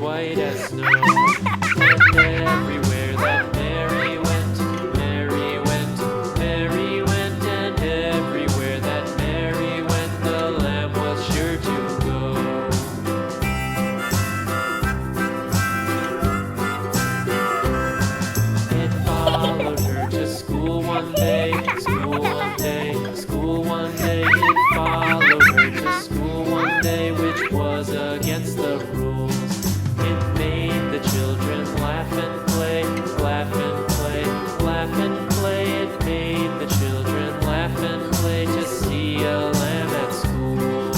white as snow. And everywhere that Mary went, Mary went, Mary went, and everywhere that Mary went, the lamb was sure to go. It followed her to school one day, school one day, school one day. It followed her to school one day, which was against the rules. It made the children laugh and play, laugh and play, laugh and play. It made the children laugh and play to see a lamb at school.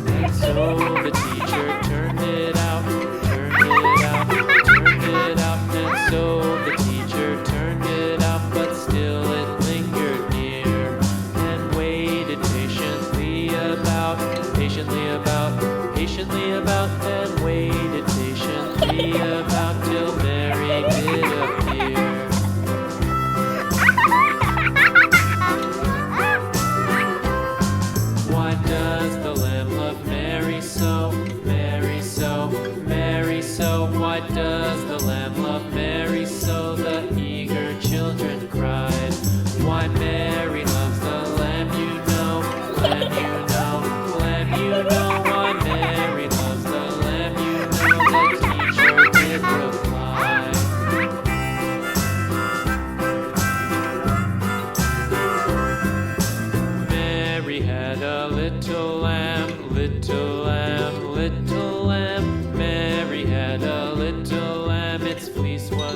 And so the teacher turned it out, turned it out, turned it out. And so the teacher turned it out, but still it lingered near and waited patiently about, patiently about, patiently about, and waited patiently about till Mary did appear. Why does the lamb love Mary so, Mary so, Mary so? Why does the lamb love Mary so? The eager children cried. Why Mary loves the lamb, you know, lamb, you know, lamb, you know. Why Mary loves the lamb, you know, the teacher did reply. Mary had a little lamb, little lamb, little lamb. Mary had a little lamb, its fleece was